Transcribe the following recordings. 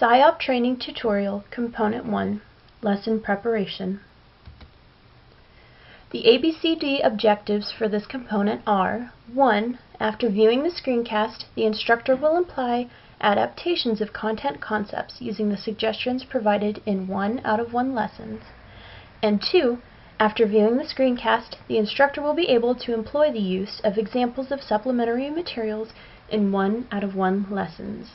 SIOP Training Tutorial, Component 1, Lesson Preparation. The ABCD objectives for this component are: 1. After viewing the screencast, the instructor will apply adaptations of content concepts using the suggestions provided in 1 out of 1 lessons. And 2. After viewing the screencast, the instructor will be able to employ the use of examples of supplementary materials in 1 out of 1 lessons.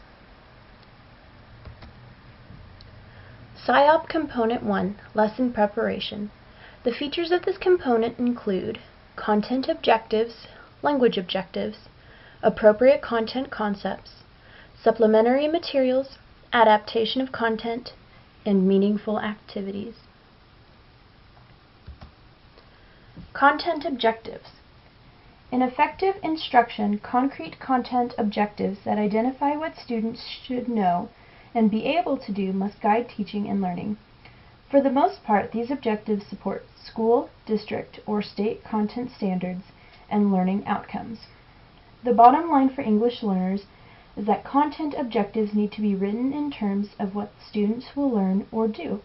SIOP Component 1, Lesson Preparation. The features of this component include content objectives, language objectives, appropriate content concepts, supplementary materials, adaptation of content, and meaningful activities. Content objectives. In effective instruction, concrete content objectives that identify what students should know and be able to do must guide teaching and learning. For the most part, these objectives support school, district, or state content standards and learning outcomes. The bottom line for English learners is that content objectives need to be written in terms of what students will learn or do,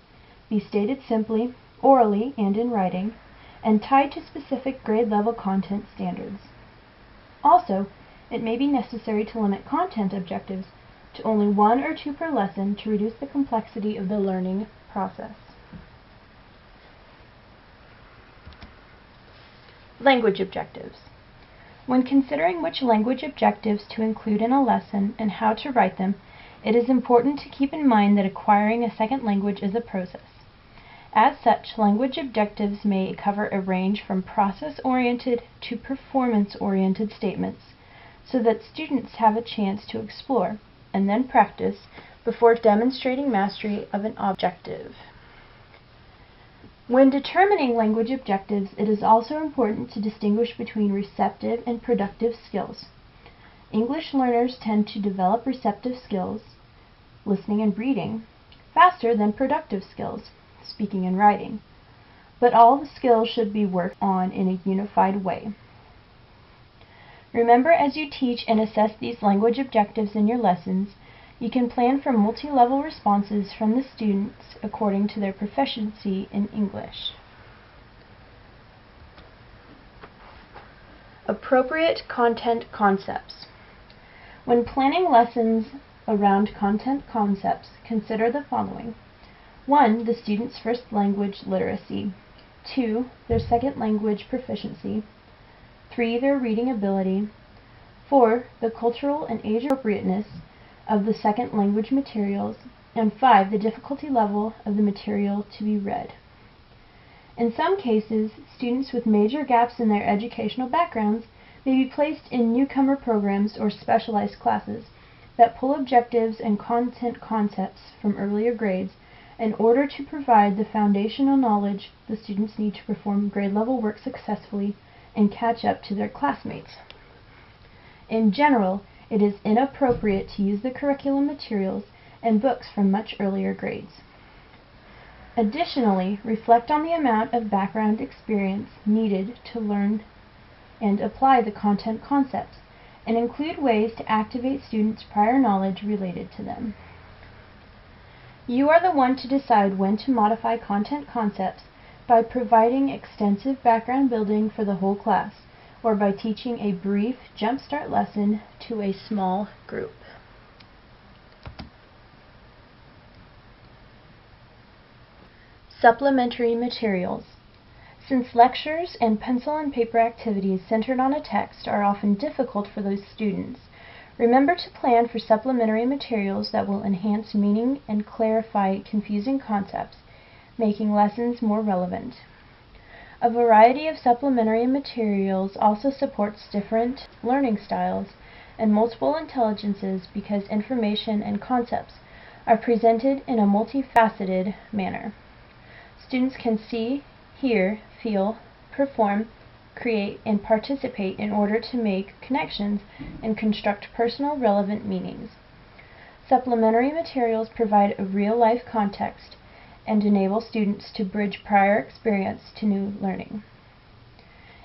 be stated simply, orally, and in writing, and tied to specific grade-level content standards. Also, it may be necessary to limit content objectives to only 1 or 2 per lesson to reduce the complexity of the learning process. Language objectives. When considering which language objectives to include in a lesson and how to write them, it is important to keep in mind that acquiring a second language is a process. As such, language objectives may cover a range from process-oriented to performance-oriented statements, so that students have a chance to explore and then practice before demonstrating mastery of an objective. When determining language objectives, it is also important to distinguish between receptive and productive skills. English learners tend to develop receptive skills, listening and reading, faster than productive skills, speaking and writing, but all the skills should be worked on in a unified way. Remember, as you teach and assess these language objectives in your lessons, you can plan for multi-level responses from the students according to their proficiency in English. Appropriate content concepts. When planning lessons around content concepts, consider the following: 1. The student's first language literacy. 2. Their second language proficiency. 3. Their reading ability. 4. The cultural and age appropriateness of the second language materials. And 5. The difficulty level of the material to be read. In some cases, students with major gaps in their educational backgrounds may be placed in newcomer programs or specialized classes that pull objectives and content concepts from earlier grades in order to provide the foundational knowledge the students need to perform grade-level work successfully and catch up to their classmates. In general, it is inappropriate to use the curriculum materials and books from much earlier grades. Additionally, reflect on the amount of background experience needed to learn and apply the content concepts, and include ways to activate students' prior knowledge related to them. You are the one to decide when to modify content concepts by providing extensive background building for the whole class, or by teaching a brief jumpstart lesson to a small group. Supplementary materials. Since lectures and pencil and paper activities centered on a text are often difficult for those students, remember to plan for supplementary materials that will enhance meaning and clarify confusing concepts, making lessons more relevant. A variety of supplementary materials also supports different learning styles and multiple intelligences because information and concepts are presented in a multifaceted manner. Students can see, hear, feel, perform, create, and participate in order to make connections and construct personal relevant meanings. Supplementary materials provide a real-life context and enable students to bridge prior experience to new learning.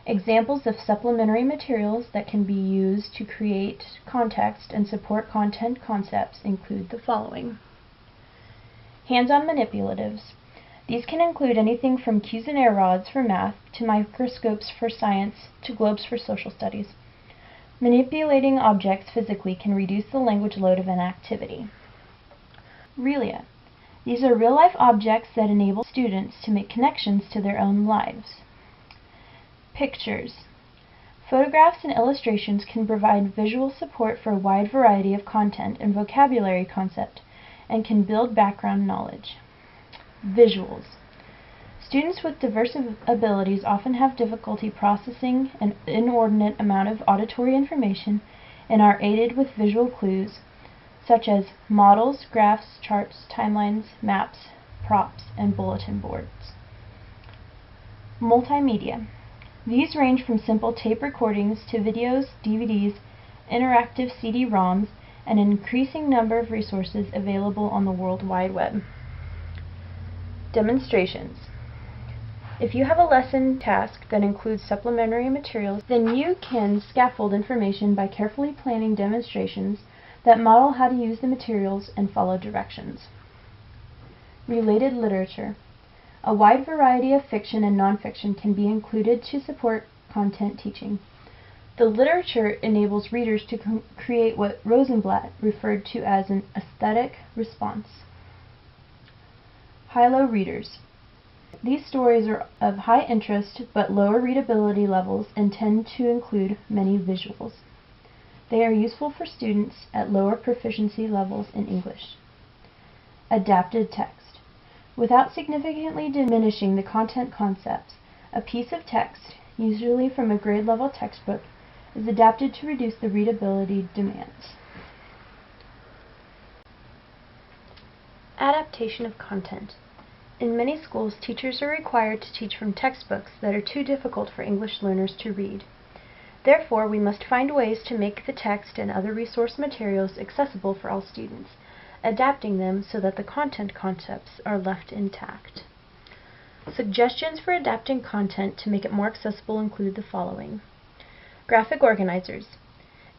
Examples of supplementary materials that can be used to create context and support content concepts include the following: Hands-on manipulatives. These can include anything from Cuisenaire rods for math to microscopes for science to globes for social studies. Manipulating objects physically can reduce the language load of an activity. Relia. These are real-life objects that enable students to make connections to their own lives. Pictures. Photographs and illustrations can provide visual support for a wide variety of content and vocabulary concept and can build background knowledge. Visuals. Students with diverse abilities often have difficulty processing an inordinate amount of auditory information and are aided with visual clues such as models, graphs, charts, timelines, maps, props, and bulletin boards. Multimedia. These range from simple tape recordings to videos, DVDs, interactive CD-ROMs, and an increasing number of resources available on the World Wide Web. Demonstrations. If you have a lesson task that includes supplementary materials, then you can scaffold information by carefully planning demonstrations that model how to use the materials and follow directions. Related literature. A wide variety of fiction and nonfiction can be included to support content teaching. The literature enables readers to create what Rosenblatt referred to as an aesthetic response. High-low readers. These stories are of high interest but lower readability levels and tend to include many visuals. They are useful for students at lower proficiency levels in English. Adapted text. Without significantly diminishing the content concepts, a piece of text, usually from a grade-level textbook, is adapted to reduce the readability demands. Adaptation of content. In many schools, teachers are required to teach from textbooks that are too difficult for English learners to read. Therefore, we must find ways to make the text and other resource materials accessible for all students, adapting them so that the content concepts are left intact. Suggestions for adapting content to make it more accessible include the following. Graphic organizers.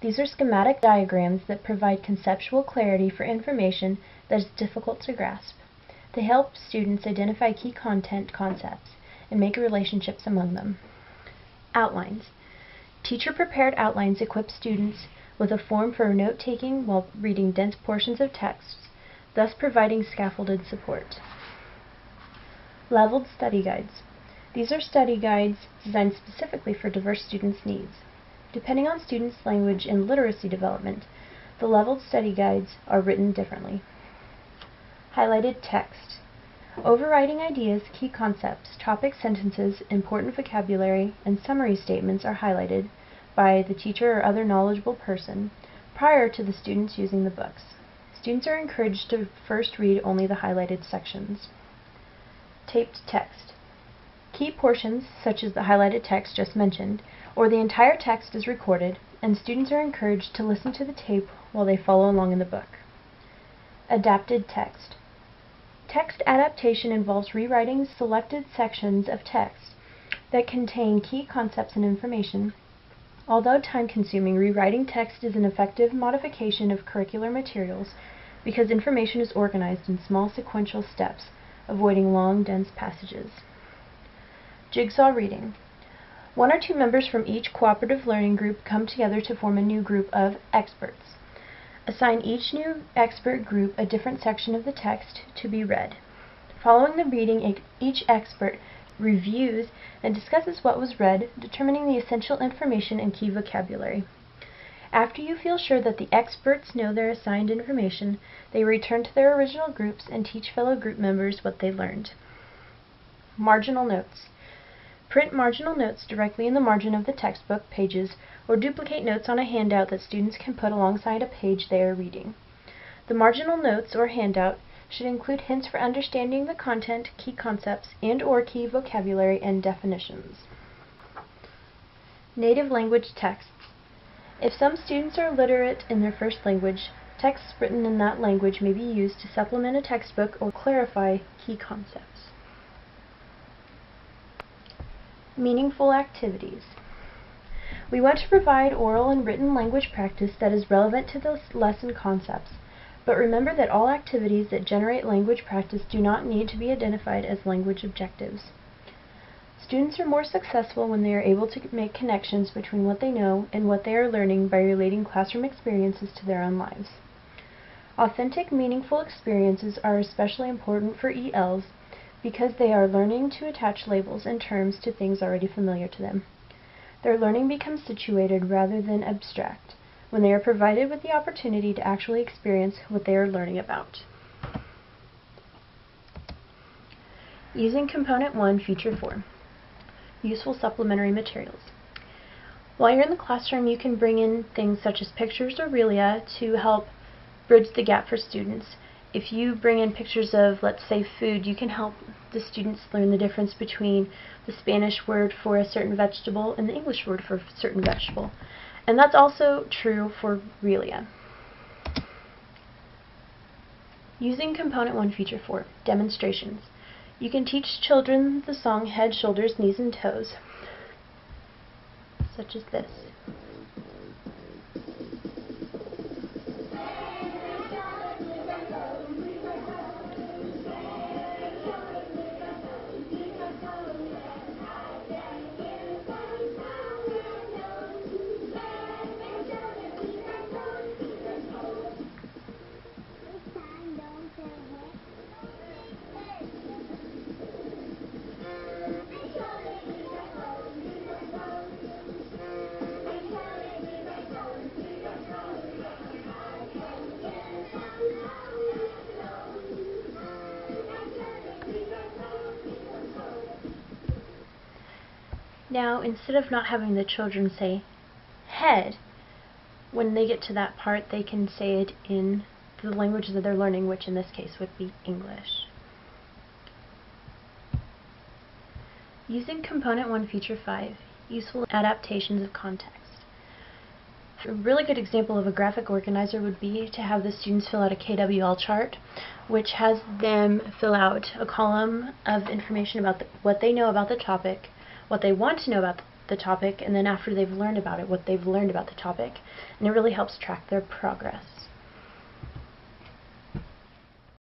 These are schematic diagrams that provide conceptual clarity for information that is difficult to grasp. They help students identify key content concepts and make relationships among them. Outlines. Teacher-prepared outlines equip students with a form for note-taking while reading dense portions of texts, thus providing scaffolded support. Leveled study guides. These are study guides designed specifically for diverse students' needs. Depending on students' language and literacy development, the leveled study guides are written differently. Highlighted text. Overriding ideas, key concepts, topic sentences, important vocabulary, and summary statements are highlighted by the teacher or other knowledgeable person prior to the students using the books. Students are encouraged to first read only the highlighted sections. Taped text. Key portions, such as the highlighted text just mentioned, or the entire text is recorded, and students are encouraged to listen to the tape while they follow along in the book. Adapted text. Text adaptation involves rewriting selected sections of text that contain key concepts and information. Although time-consuming, rewriting text is an effective modification of curricular materials because information is organized in small sequential steps, avoiding long, dense passages. Jigsaw reading. One or two members from each cooperative learning group come together to form a new group of experts. Assign each new expert group a different section of the text to be read. Following the reading, each expert reviews and discusses what was read, determining the essential information and key vocabulary. After you feel sure that the experts know their assigned information, they return to their original groups and teach fellow group members what they learned. Marginal notes. Print marginal notes directly in the margin of the textbook pages or duplicate notes on a handout that students can put alongside a page they are reading. The marginal notes or handout should include hints for understanding the content, key concepts, and/or key vocabulary and definitions. Native language texts. If some students are literate in their first language, texts written in that language may be used to supplement a textbook or clarify key concepts. Meaningful activities. We want to provide oral and written language practice that is relevant to the lesson concepts. But remember that all activities that generate language practice do not need to be identified as language objectives. Students are more successful when they are able to make connections between what they know and what they are learning by relating classroom experiences to their own lives. Authentic, meaningful experiences are especially important for ELs because they are learning to attach labels and terms to things already familiar to them. Their learning becomes situated rather than abstract when they are provided with the opportunity to actually experience what they are learning about. Using Component 1, Feature 4. Useful supplementary materials. While you're in the classroom, you can bring in things such as pictures or Yuriria to help bridge the gap for students. If you bring in pictures of, let's say, food, you can help the students learn the difference between the Spanish word for a certain vegetable and the English word for a certain vegetable. And that's also true for Yuriria. Using Component 1, Feature 4, Demonstrations. You can teach children the song Head, Shoulders, Knees, and Toes, such as this. Now, instead of not having the children say head, when they get to that part, they can say it in the language that they're learning, which in this case would be English. Using Component 1, Feature 5, Useful Adaptations of Context. A really good example of a graphic organizer would be to have the students fill out a KWL chart, which has them fill out a column of information about what they know about the topic, what they want to know about the topic, and then after they've learned about it, what they've learned about the topic. And it really helps track their progress.